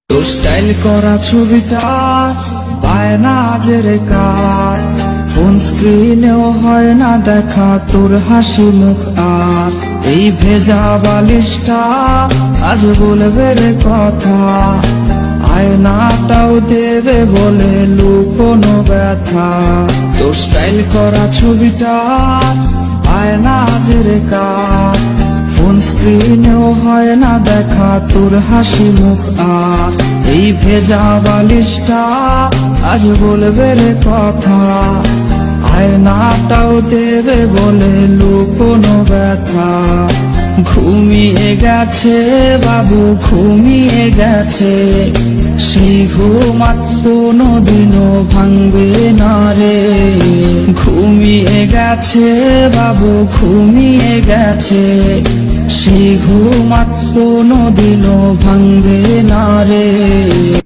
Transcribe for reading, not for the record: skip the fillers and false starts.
তোর স্টাইল করা ছবিটা পায় না জেরে কার, ফোন স্ক্রিনেও হয় না দেখা তোর হাসি মুখ। আর এই ভেজা বালিশটা আজ বলবে রে কথা, আয়নাটাও দেবে বলে লুকোনো ব্যথা। তোর স্টাইল করা ছবিটা পায় না জেরে কার, ফোন স্ক্রিনেও হয় না দেখা তোর হাসি মুখ। আর এই ভেজা বালিশটা আজ বলবে রে কথা, আয়নাটাও দেবে বলে লুকোনো ব্যথা। ঘুমিয়ে গেছে বাবু, ঘুমিয়ে গেছে, সেই ঘুম আর কোনোদিনও ভাঙবে না রে। ঘুমিয়ে গেছে বাবু, ঘুমিয়ে গেছে, সেই ঘুম আর কোনোদিনও ভাঙবে না রে।